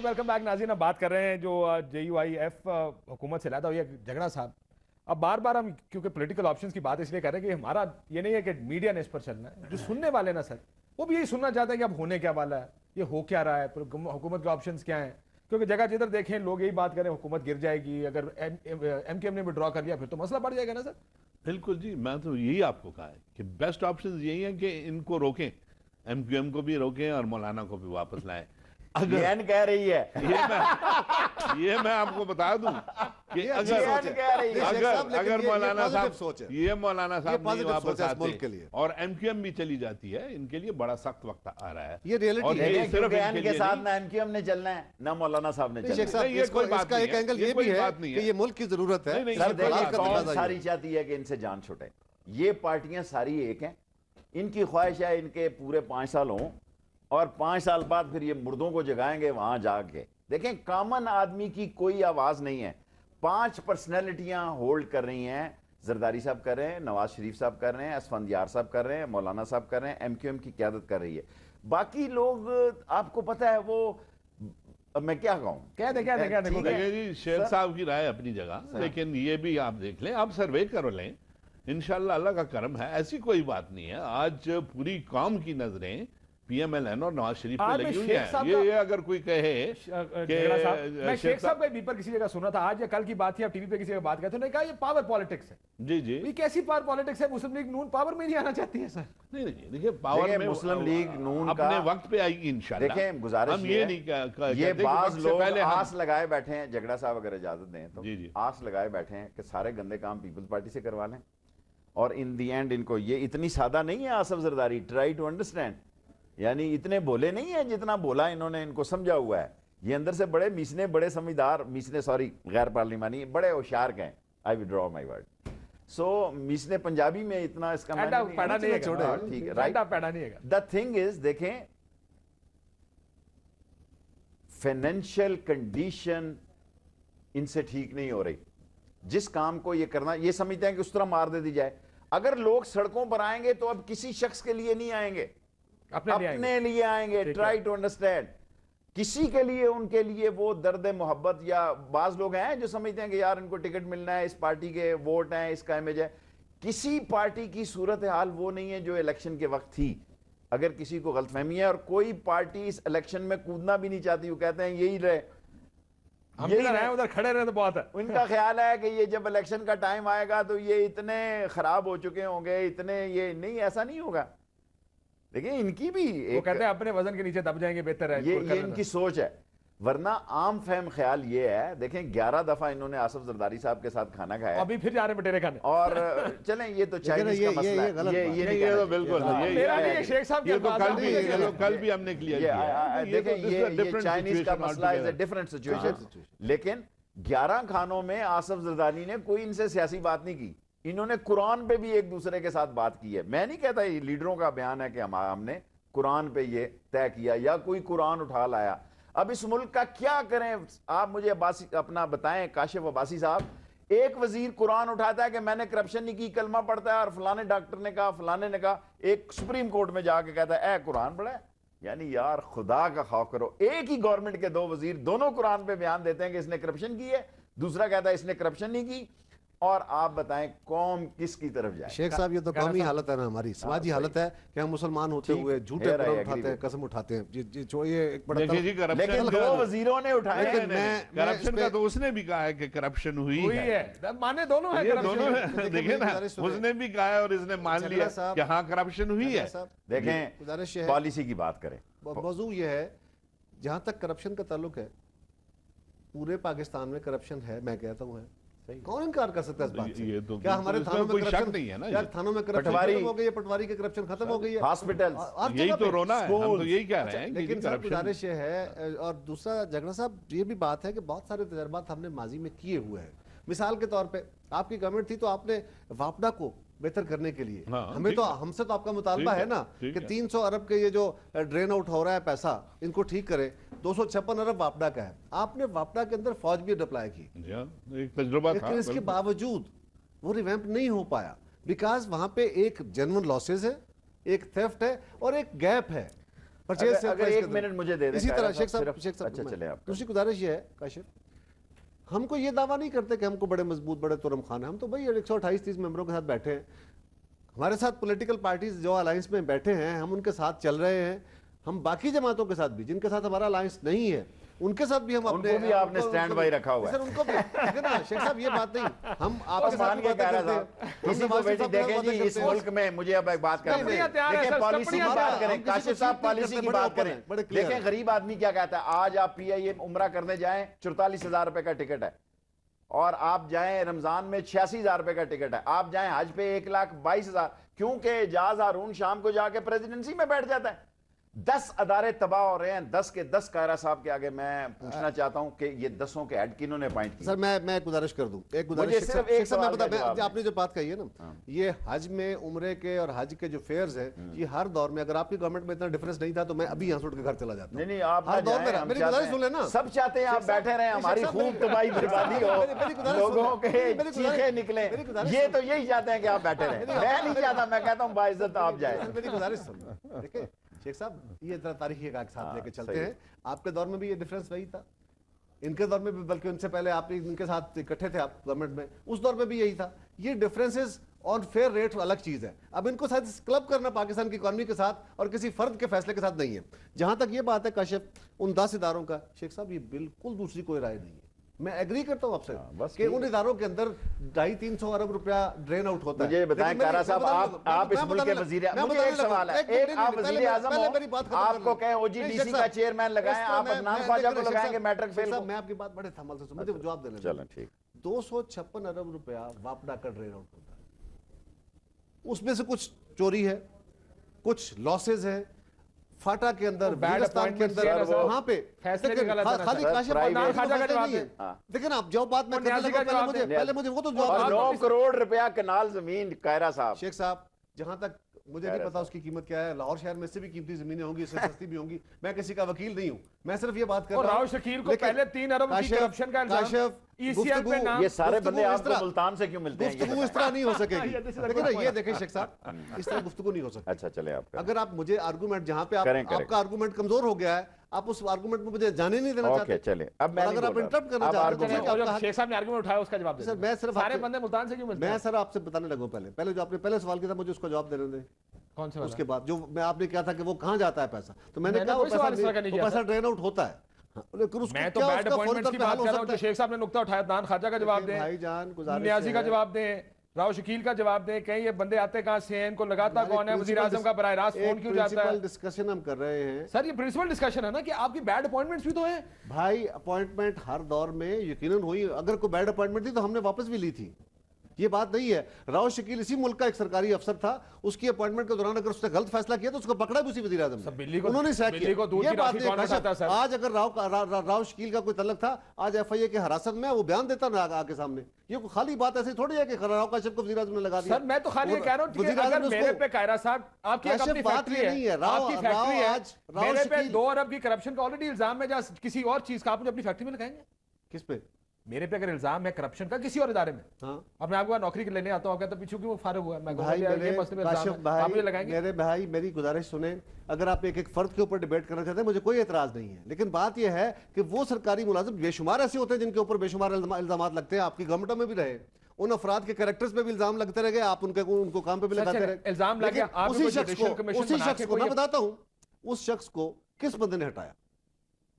Welcome back नाज़रीन। अब बात कर रहे हैं जो JUIF हुकूमत से लाता हुआ झगड़ा साहब। अब बार बार हम क्योंकि पॉलिटिकल ऑप्शंस की बात इसलिए कर रहे हैं कि हमारा ये नहीं है कि मीडिया ने इस पर चलना है, जो सुनने वाले ना सर वो भी यही सुनना चाहते हैं कि अब होने क्या वाला है, ये हो क्या रहा है, हुकूमत के ऑप्शंस क्या हैं। क्योंकि जगह जिधर देखें लोग यही बात करें हुकूमत गिर जाएगी, अगर MKM ने विड्रॉ कर लिया फिर तो मसला बढ़ जाएगा ना सर। बिल्कुल जी, मैं तो यही आपको कहा है कि बेस्ट ऑप्शन यही है कि इनको रोकें, MQM को भी रोकें और मौलाना को भी वापस लाएं। अगर कह रही है ये मैं आपको बता दूं कि अगर मौलाना साहब नहीं वापस आते और MQM भी चली जाती है, इनके लिए बड़ा सख्त वक्त आ रहा है। ये रियलिटी है, क्योंकि के साथ ना MQM ने चलना है ना मौलाना साहब ने चलना है। ये कोई बात नहीं है, एंगल ये भी है कि ये मुल्क की जरूरत है। सारी चाहती है कि इनसे जान छुटे। ये पार्टियां सारी एक हैं, इनकी ख्वाहिश है इनके पूरे 5 साल हों और 5 साल बाद फिर ये मुर्दों को जगाएंगे वहां जाके। देखें, कॉमन आदमी की कोई आवाज नहीं है। 5 पर्सनैलिटियां होल्ड कर रही हैं। जरदारी साहब कर रहे हैं, नवाज शरीफ साहब कर रहे हैं, असफंदियार साहब कर रहे हैं, मौलाना साहब कर रहे हैं, MQM की क़यादत कर रही है। बाकी लोग आपको पता है वो मैं क्या कहूं, क्या दे शेर साहब की राय अपनी जगह, लेकिन ये भी आप देख लें, आप सर्वे कर लें, इंशाल्लाह अल्लाह का करम है। ऐसी कोई बात नहीं है। आज पूरी कौम की नजरें PMLN और नवाज शरीफ पे लगी हुई है। ये अगर कोई कहे कि मैं शेख साहब का बीपर किसी जगह सुना था, आज या कल की बात थी, आप टीवी पे किसी जगह बात करते उन्होंने कहा ये पावर पॉलिटिक्स है। जी जी, ये कैसी पावर पॉलिटिक्स है? मुस्लिम लीग नून पावर में नहीं आना चाहती है सर। नहीं नहीं, देखिए पावर में मुस्लिम लीग नून अपने वक्त पे आएगी इंशाल्लाह। देखें, गुजारिश हम ये नहीं ये बाज लोग आस लगाए बैठे हैं, झगड़ा साहब अगर इजाजत दें तो आस लगाए बैठे हैं कि सारे गंदे काम पीपल्स पार्टी से करवा लें और इन दी एंड इनको ये इतनी सादा नहीं है Asif Zardari, try to understand, यानी इतने बोले नहीं है जितना बोला इन्होंने इनको समझा हुआ है। ये अंदर से बड़े मीसने, बड़े समझदार मीसने, सॉरी गैर पार्लिमानी, बड़े होशियार के हैं। I withdraw my word. So मीसने पंजाबी में इतना इसका ठीक है, राइट। द थिंग इज, देखें फाइनेंशियल कंडीशन इनसे ठीक नहीं हो रही। जिस काम को ये करना, ये समझते हैं कि उस तरह मार दे दी जाए। अगर लोग सड़कों पर आएंगे तो अब किसी शख्स के लिए नहीं आएंगे, अपने लिए आएंगे। ट्राई टू अंडरस्टैंड, किसी के लिए, उनके लिए वो दर्द मोहब्बत, या बाज लोग हैं जो समझते हैं कि यार इनको टिकट मिलना है, इस पार्टी के वोट हैं, इसका इमेज है। किसी पार्टी की सूरत हाल वो नहीं है जो इलेक्शन के वक्त थी। अगर किसी को गलतफहमी है, और कोई पार्टी इस इलेक्शन में कूदना भी नहीं चाहती, वो कहते हैं यही रहे, हम रहे उधर खड़े रहे तो बहुत है। उनका ख्याल है कि ये जब इलेक्शन का टाइम आएगा तो ये इतने खराब हो चुके होंगे, इतने, ये नहीं, ऐसा नहीं होगा। देखिए इनकी भी वो कहते हैं अपने वजन के नीचे दब जाएंगे, बेहतर है। ये इनकी सोच है। वरना आम फहम ख्याल ये है, देखें 11 दफा इन्होंने आसफ जरदारी साहब के साथ खाना खाया, अभी फिर जा रहे बटेरे खाने। और चलें, ये तो चाइनीज का मसला है, ये तो बिल्कुल शेख साहब कल भी हमने क्लियर। देखें ये चाइनीज का मसला इज अ डिफरेंट सिचुएशन। लेकिन 11 खानों में आसफ जरदारी ने कोई इनसे सियासी बात नहीं की। इन्होंने कुरान पे भी एक दूसरे के साथ बात की है। मैं नहीं कहता ये लीडरों का बयान है कि हमने कुरान पे ये तय किया या कोई कुरान उठा लाया। अब इस मुल्क का क्या करें, आप मुझे अब्बासी अपना बताएं, काशिफ अब्बासी साहब। एक वजीर कुरान उठाता है कि मैंने करप्शन नहीं की, कलमा पढ़ता है, और फलाने डॉक्टर ने कहा, फलाने ने कहा, एक सुप्रीम कोर्ट में जाके कहता है ए कुरान पढ़ा है। यानी यार खुदा का खौफ करो। एक ही गवर्नमेंट के 2 वजीर दोनों कुरान पे बयान देते हैं कि इसने करप्शन की है, दूसरा कहता है इसने करप्शन नहीं की। और आप बताएं कौम किसकी तरफ जाए? शेख साहब, ये तो कौमी हालत है ना, हमारी समाजी हालत है कि हम मुसलमान होते हुए झूठे कुरान उठाते हैं, कसम उठाते हैं। ये एक बड़ा, लेकिन 2 वजीरों ने उठाया। करप्शन का तो उसने भी कहा है कि करप्शन हुई है, माने दोनों है, देखिए ना, उसने भी कहा है और इसने मान लिया कि हाँ करप्शन हुई है। देखें पॉलिसी की बात करें, मौजू ये है, जहां तक करप्शन का ताल्लुक है, पूरे पाकिस्तान में करप्शन है, मैं कहता हूँ है। कौन इनकार कर सकता है इस बात से? तो क्या हमारे थानों में करप्शन नहीं है ना? यार थानों में करप्शन खत्म हो गई है, पटवारी के करप्शन खत्म हो गई है, हॉस्पिटल, यही तो रोना है, हम तो यही कह रहे हैं। लेकिन सर गुजारिश ये है, और दूसरा झगड़ा साहब ये भी बात है कि बहुत सारे तजर्बात हमने माजी में किए हुए हैं। मिसाल के तौर पे आपकी गवर्नमेंट थी तो आपने वापडा को बेहतर करने के लिए हमें तो, हमसे तो आपका मुतालबा है ना कि 300 अरब के ये जो ड्रेन आउट हो रहा है पैसा, इनको ठीक करे। 256 अरब वापडा का है, आपने वापडा के अंदर फौज भी डिप्लॉय की, एक तजुर्बा था, लेकिन इसके बावजूद वो रिवैम्प नहीं हो पाया, बिकॉज वहां पे एक जेन्युइन लॉसेस है, एक थेफ्ट है और एक गैप है। परचेज सेल अगर एक मिनट मुझे दे दें इसी तरह शेख सिर्फ- साहब अच्छा चले आप। दूसरी गुजारिश ये है काशिफ, हमको ये दावा नहीं करते कि हमको बड़े मजबूत बड़े तुरम खान है, हम तो भाई 128-30 मेंबरों के साथ बैठे हैं, हमारे साथ पॉलिटिकल पार्टीज जो अलायंस में बैठे हैं हम उनके साथ चल रहे हैं, हम बाकी जमातों के साथ भी जिनके साथ हमारा अलायंस नहीं है उनके साथ भी हम अपने उनको भी आपने स्टैंड बाई रखा हुआ है। सर उनको भी ठीक है ना शेख साहब, ये बात नहीं हम आपके साथ मान के कह रहा था किसी को बेटी देखें जी इस मुल्क में, मुझे अब एक बात करनी है, देखें पॉलिसी की बात करें, काशिफ साहब पॉलिसी की बात करें, देखें गरीब आदमी क्या कहता है, आज आप PIA उम्रा करने जाएं 44,000 रुपए का टिकट है, और आप जाएं रमजान में 86,000 रुपए का टिकट है, आप जाएं हज पे 1,22,000, क्योंकि एजाज हारून शाम को जाके प्रेसिडेंसी में बैठ जाता है। 10 अदारे तबाह हो रहे हैं, 10 के 10 कायरा साहब के आगे मैं पूछना चाहता हूं कि ये 10 के हेड किन्होंने अपॉइंट किए? सर मैं गुजारिश कर दूं, एक गुजारिश मुझे सिर्फ एक सवाल का जवाब आपने जो बात कही है ना, ये हज में उम्रे के और हज के जो फेयर्स हैं ये हर दौर में, अगर आपकी गवर्नमेंट में इतना डिफरेंस नहीं था तो मैं अभी यहाँ से उठ के घर चला जाता। नहीं आप हर दौर में मेरी गुजारिश सुन लेना, सब चाहते हैं आप बैठे रहे, हमारी खूब तबाही बर्बादी हो, लोगों के चीखे निकले, ये तो यही चाहते हैं कि आप बैठे रहे। मैं नहीं चाहता, मैं कहता हूँ बाइज्जत आप जाए। मेरी गुजारिश सुन, देखिए शेख साहब ये जरा तारीखी एक साथ लेके चलते हैं, आपके दौर में भी ये डिफरेंस वही था, इनके दौर में भी, बल्कि उनसे पहले आप इनके साथ इकट्ठे थे आप गवर्नमेंट में, उस दौर में भी यही था। ये डिफरेंसेस ऑन फेयर रेट अलग चीज है, अब इनको साथ क्लब करना पाकिस्तान की इकॉनमी के साथ और किसी फर्द के फैसले के साथ नहीं है। जहां तक ये बात है काशिफ उन 10 इदारों का, शेख साहब ये बिल्कुल दूसरी कोई राय नहीं है, मैं एग्री करता हूं आपसे कि उन इदारों के अंदर 250-300 अरब रुपया ड्रेन आउट होता है। मुझे बताएं कारा साहब, आप इस मुल्क के वजीर, मुझे एक सवाल है, एक आप वजीर आजम हो, आपको कहें OGDC का चेयरमैन लगाएं, आप अदनान ख्वाजा को लगाएंगे मैट्रिक फेल को। मैं आपकी बात बड़े थमल से मुझे जवाब देने चलें ठीक। 256 अरब रुपया वापडा का ड्रेन आउट होता है, उसमें से कुछ चोरी है, कुछ लॉसेज है, फाटा के अंदर, बेलस्तान के अंदर, वहां पे खाली काशिफ नहीं है। देखिए ना, आप जो बात मैं करने लगा पहले मुझे वो तो जवाब 9 करोड़ रुपया कनाल जमीन कायरा साहब। शेख साहब जहां तक मुझे नहीं पता उसकी कीमत क्या है, लाहौर शहर में इससे भी कीमती जमीनें होंगी, इससे सस्ती भी होंगी, मैं किसी का वकील नहीं हूं, मैं सिर्फ ये बात कर रहा हूं। राव शकील को पहले 3 अरब की करप्शन का इल्जाम, ECL पे नाम, ये सारे बंदे आपको मुल्तान से क्यों मिलते हैं? गुफ्तगू इस तरह नहीं हो सकेगी, लेकिन ना ये देखें शेख साहब, इस तरह गुफ्तगू नहीं हो सकती। अच्छा चले आप, अगर आप मुझे आर्गूमेंट जहां पे आपका आर्गूमेंट कमजोर हो गया है, आप उस आर्गूमेंट में मुझे जाने नहीं देना चाहते। चले अब मैं अगर आप इंटरप्ट करना चाहते हैं, शेख साहब ने आर्गुमेंट उठाया उसका जवाब दे। सर मैं सिर्फ सारे बंदे मुल्तान से क्यों मिलते हैं? मैं सर आपसे बताने लगा पहले जो आपने पहले सवाल किया था मुझे उसका जवाब देने दें। कौन से उसके बाद जो मैं आपने कहा था कि वो कहां जाता है पैसा, तो मैंने कहा वो पैसा ड्रेन आउट होता है, लेकिन उसको मैं तो बैड अपॉइंटमेंट्स की बात कर रहा हूं, जो शेख साहब ने नुक्ता उठाया, अदनान ख्वाजा का जवाब दें, भाईजान नियाजी का जवाब दें, राव शकील का जवाब दें, कहीं ये बंदे आते कहां से हैं, इनको लगाता कौन है, वजीर आजम का बराह रास्त फोन क्यों जाता है? डिस्कशन हम कर रहे हैं सर, ये प्रिंसिपल डिस्कशन है ना कि आपकी बैड अपॉइंटमेंट्स भी तो है भाई। अपॉइंटमेंट हर दौर में यकीनन हुई, अगर कोई बैड अपॉइंटमेंट थी तो हमने वापस भी ली थी, ये बात नहीं है। राव शकील इसी मुल्क का एक सरकारी अफसर था, उसकी अपॉइंटमेंट के दौरान अगर उसने गलत फैसला किया तो उसको पकड़ा भी उसी वजीर आजम ने, उन्होंने सैक किया। ये बात नहीं, आज अगर राव शकील का कोई तल्लक था, आज FIA के हिरासत में वो बयान देता ना आगे सामने, ये कोई खाली बात ऐसी थोड़ी है कि राव काशिफ को वजीर आजम ने लगा दिया। सर मैं तो खाली ये कह रहा हूं कि अगर मेरे पे कायरा साहब आपकी एक अपनी फैक्ट्री है, आपकी फैक्ट्री है, मेरे पे 2 अरब की करप्शन का ऑलरेडी इल्जाम है, जहां किसी और चीज का आप मुझे अपनी फैक्ट्री में लगाएंगे? किस पे? मेरे पे अगर इल्जाम है करप्शन का किसी और इदारे में, अब मैं आपको नौकरी लेने आता हूं, कहता पीछे क्यों फारिग हुआ है, मैं भाई आप मुझे लगाएंगे? मेरे भाई मेरी गुजारिश सुने, अगर आप एक फर्द के ऊपर डिबेट करना चाहते हैं मुझे कोई एतराज नहीं है, लेकिन बात यह है कि वो सरकारी मुलाजिम बेशुमार ऐसे होते हैं जिनके ऊपर बेशुमार इल्जाम लगते हैं, आपकी गवर्नमेंटों में भी रहे, उन अफराद के कैरेक्टर्स पे भी इल्जाम लगते रहे, आप उनको काम पे भी लगाते रहे, इल्जाम लगे। उसी शख्स को मैं बताता हूं, उस शख्स को किस बंदे ने हटाया,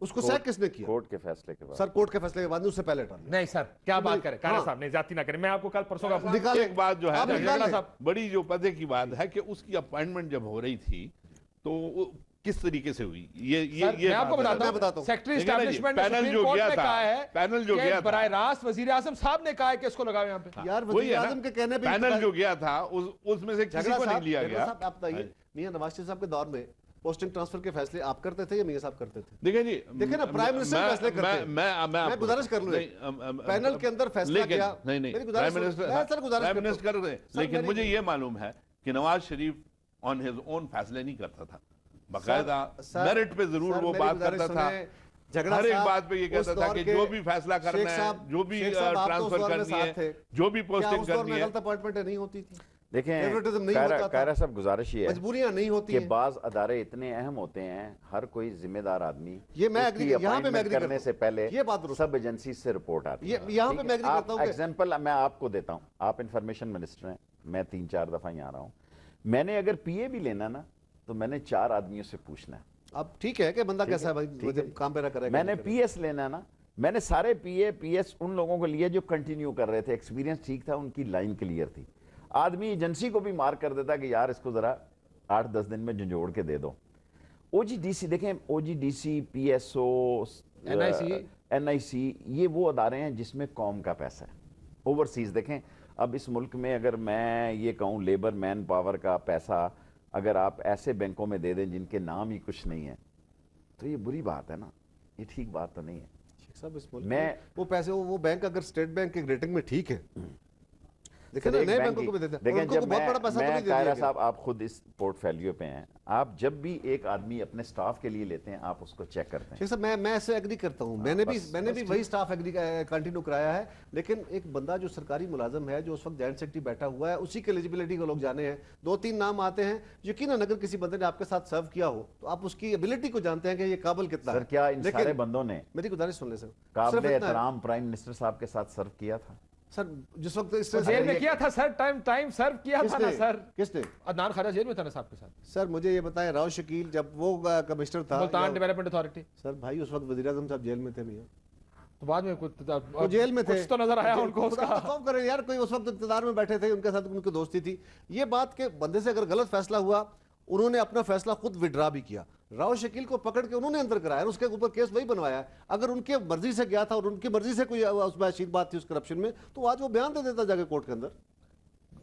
उसको सैक किसने किया? कोर्ट के फैसले के बाद। सर कोर्ट के फैसले के बाद, उससे पहले हटा। नहीं सर, क्या बात करें कारा साहब, नहीं जाती ना करें, मैं आपको कल परसों का एक बात जो है बड़ी जो पते की बात है कि उसकी अपॉइंटमेंट जब हो रही थी तो किस तरीके से हुई, ये मैं आपको बताता हूं, सेक्रेटरी एस्टैब्लिशमेंट पैनल जो गया था, पैनल जो गया था, बराह रास्त वजीर आजम साहब ने कहा है कि इसको लगाओ यहाँ पे। यार वजीर आजम के कहने पे पैनल जो गया था उसमें से किसी को नहीं लिया गया। आप बताइए, मियां नवाज शरीफ साहब के दौर में पोस्टिंग ट्रांसफर के फैसले आप करते थे या मियां साहब करते थे? देखिए जी, देखिए ना, प्राइम मिनिस्टर फैसले करते हैं। मैं गुजारिश कर लूं, पैनल के अंदर फैसला किया, नहीं प्राइम मिनिस्टर कर रहे, लेकिन मुझे ये मालूम है कि Nawaz Sharif on his own फैसले नहीं करता था, बाकायदा मेरिट पे जरूर वो बात करता था, हर एक बात पे ये कहता था कि जो भी फैसला करना है, जो भी ट्रांसफर करनी है, जो भी पोस्टिंग करनी है। गलत अपॉइंटमेंट नहीं होती थी? دیکھیں Favoritism نہیں ہوتا تھا۔ کائرہ صاحب گزارش یہ ہے مجبوریاں نہیں ہوتی کہ ہیں۔ بعض ادارے اتنے اہم ہوتے ہیں، ہر کوئی ذمہ دار آدمی یہ میں اس کی یہاں پہ میں appointment agree کرنے کرتا سے پہلے یہ بات درست سب ایجنسی سے رپورٹ آتی ہے۔ یہاں پہ میں agree کرتا ہوں کہ ایگزامپل میں آپ کو دیتا ہوں، آپ انفارمیشن منسٹر ہیں، میں 3-4 دفعہ یہاں رہا ہوں، میں نے اگر پی اے بھی لینا نا تو میں نے 4 آدمیوں سے پوچھنا ہے۔ اب ٹھیک ہے کہ بندہ کیسا ہے بھائی، مجھے کام پہ نہ کرے گا۔ میں نے پی ایس لینا نا، میں نے سارے پی ایس ان لوگوں کو لیے جو کنٹینیو کر رہے تھے، ایکسپیرینس ٹھیک تھا، ان کی لائن کلیئر تھی۔ آدمی ایجنسی کو بھی مارک کر دیتا کہ یار اس کو ذرا 8-10 دن میں جھنجھوڑ کے دے دو۔ او جی ڈی سی دیکھیں، O G D C, P S O, N I C, یہ وہ ادارے ہیں جس میں قوم کا پیسہ ہے۔ اوورسیز دیکھیں، اب اس ملک میں اگر میں یہ کہوں لیبر مین پاور کا پیسہ اگر آپ ایسے بینکوں میں دے دیں جن کے نام ہی کچھ نہیں ہے تو یہ بری بات ہے نا، یہ ٹھیک بات تو نہیں ہے۔ شیخ صاحب اس ملک میں وہ پیسے، وہ بینک اگر اسٹیٹ بینک کی ریٹنگ میں ٹھیک ہے، دیکھیں نا نئے بینکوں کو بھی دیتے ہیں، دیکھیں ان کو جب بہت بڑا پیسہ تو نہیں دے دیا قاہرہ گیا۔ صاحب آپ خود اس پورٹ فیلیو پہ ہیں، آپ جب بھی ایک آدمی اپنے سٹاف کے لیے لیتے ہیں آپ اس کو چیک کرتے ہیں۔ شیخ صاحب میں ایسے ایگری کرتا ہوں، میں نے بھی وہی سٹاف کنٹینیو کرایا ہے، لیکن ایک بندہ جو سرکاری ملازم ہے، جو اس وقت جوائنٹ سیکرٹری بیٹھا ہوا ہے، اسی کے ایلیجبلٹی کو لوگ جانے ہیں، 2-3 نام آتے ہیں، یقیناً اگر کسی بندے نے آپ کے ساتھ سرو کیا ہو تو آپ اس کی ایبلٹی کو جانتے ہیں کہ یہ قابل کتنا ہے۔ سر کیا ان سارے بندوں نے میری گزارش سن لیں سر، قابل احترام پرائم منسٹر صاحب کے ساتھ سرو کیا تھا؟ سر جس وقت اس جیل میں کیا تھا سر، ٹائم سرو کیا تھا نا سر، کس نے؟ عدنان خواجہ جیل میں تھا نا صاحب کے ساتھ، سر مجھے یہ بتائیں، راؤ شکیل جب وہ کمشنر تھا ملتان ڈیولپمنٹ اتھارٹی، سر بھائی اس وقت وزیر اعظم صاحب جیل میں تھے میاں، تو بعد میں وہ جیل میں تھے، کچھ تو نظر آیا ان کو اس کا۔ خوف کریں یار، کوئی اس وقت اقتدار میں بیٹھے تھے، ان کے ساتھ ان کی دوستی تھی۔ یہ بات کہ بندے سے اگر غلط فیصلہ ہوا، انہوں نے اپنا فیصلہ خود وڈرا بھی کیا، راؤ شکیل کو پکڑ کے انہوں نے اندر کرایا، اس کے اوپر کیس وہی بنوایا۔ اگر ان کے مرضی سے گیا تھا اور ان کی مرضی سے کوئی اس میں اشید بات تھی اس کرپشن میں، تو آج وہ بیان دے دیتا جا کے کورٹ کے اندر۔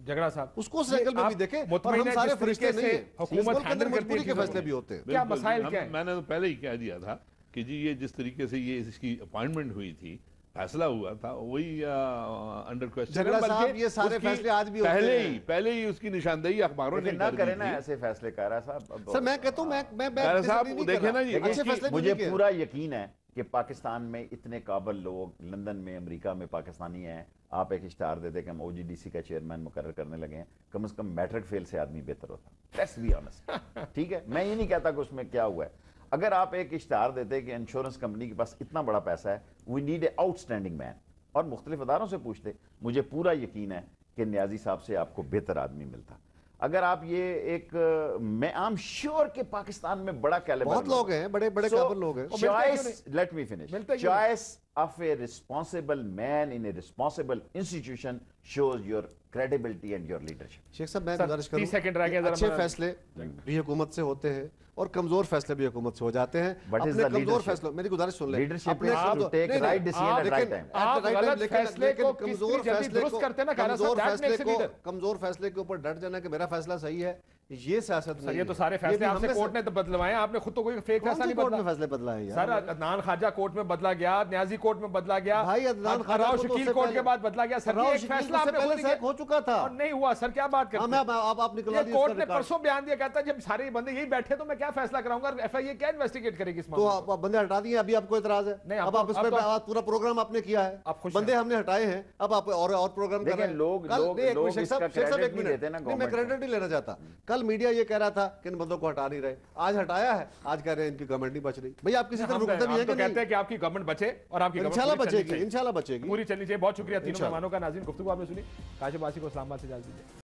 جھگڑا صاحب اس کو اس اینگل میں بھی دیکھیں، اور ہم سارے فرشتے نہیں ہیں، حکومت اندر مجبوری کے فیصلے بھی ہوتے ہیں۔ کیا مسائل کیا ہیں؟ میں نے تو پہلے ہی کہہ دیا تھا کہ جی یہ جس طریقے سے یہ اس کی اپوائنٹمنٹ ہوئی تھی، فیصلہ ہوا تھا، وہی انڈر کوسچن۔ جھگڑا صاحب یہ سارے فیصلے آج بھی ہوتے ہیں، پہلے ہی اس کی نشاندہی اخباروں نے نہ کریں نا ایسے فیصلے قاہرہ صاحب۔ سر میں کہتا ہوں قاہرہ صاحب دیکھیں نا جی، اچھے فیصلے مجھے پورا یقین ہے کہ پاکستان میں اتنے قابل لوگ لندن میں، امریکہ میں پاکستانی ہیں، آپ ایک اشتہار دیتے کہ ہم او جی ڈی سی کا چیئرمین مقرر کرنے لگے ہیں، کم از کم میٹرک فیل سے آدمی بہتر ہوتا، لیٹس بی آنسٹ، ٹھیک ہے؟ میں یہ نہیں کہتا کہ اس میں کیا ہوا ہے۔ اگر آپ ایک اشتہار دیتے کہ انشورنس کمپنی کے پاس اتنا بڑا پیسہ ہے، we need a outstanding man, اور مختلف اداروں سے پوچھتے، مجھے پورا یقین ہے کہ نیازی صاحب سے آپ کو بہتر آدمی ملتا۔ اگر آپ یہ ایک، میں I'm sure کہ پاکستان میں بڑا کیلیبر بہت لوگ ہیں، بڑے بڑے قابل لوگ ہیں۔ choice, let me finish, choice of a responsible man in a responsible institution shows your credibility and your leadership۔ شیخ صاحب میں گزارش کروں، 30 سیکنڈ رہ گیا، اچھے فیصلے بھی حکومت سے ہوتے ہیں اور کمزور فیصلے بھی حکومت سے ہو جاتے ہیں۔ What is اپنے the کمزور leadership? فیصلوں، میری گزارش سن لیں، Leadership is to take right decision at right time۔ آپ غلط فیصلے کو کمزور فیصلے درست کرتے ہیں نا قاہرہ صاحب، that makes a leader۔ کمزور فیصلے کے اوپر ڈٹ جانا کہ میرا فیصلہ صحیح ہے، یہ سیاست نہیں ہے۔ یہ تو سارے فیصلے آپ سے کورٹ نے بدلوائے ہیں، آپ نے خود تو کوئی فیک فیصلہ نہیں کورٹ میں بدلا۔ فیصلے بدلا ہے سر عدنان خواجہ کورٹ میں بدلا گیا، نیازی کورٹ میں بدلا گیا، بھائی عدنان خواجہ راؤ کو تو شکیل اس سے کورٹ کے پہلے- بعد بدلا گیا۔ سر راؤ یہ ایک شکیل فیصلہ اس آپ سے نے پہلے خود سیک ہو چکا تھا، اور نہیں ہوا۔ سر کیا بات کرتے ہیں؟ آپ نکلا یہ کورٹ نے پرسوں بیان دیا، کہتا ہے جب سارے بندے یہی بیٹھے تو میں کیا فیصلہ کراؤں گا، ایف آئی اے کیا انویسٹیگیٹ کرے گی اس تو معاملے آپ بندے ہٹا دیے، ابھی آپ کو اعتراض ہے؟ نہیں، اب آپ اس پہ پورا پروگرام آپ نے کیا ہے، آپ خوش بندے ہم نے ہٹائے ہیں، اب آپ اور پروگرام کر رہے ہیں۔ دیکھیں لوگ اس کا کریڈٹ نہیں دیتے نا، میں کریڈٹ نہیں لینا چاہتا۔ کل میڈیا یہ کہہ رہا تھا کہ ان بندوں کو ہٹا نہیں رہے، آج ہٹایا ہے، آج کہہ رہے ہیں ان کی گورنمنٹ نہیں بچ رہی۔ بھائی آپ کسی طرح رکتے بھی ہیں کہ کہتے نہیں؟ ہیں کہ آپ کی گورنمنٹ بچے اور آپ کی انشاءاللہ بچے گی، انشاءاللہ بچے گی۔ پوری چلنی چاہیے۔ بہت شکریہ تینوں مہمانوں کا، ناظرین گفتگو آپ نے سنی، کاشف باسی کو اسلام آباد سے اجازت دیجیے۔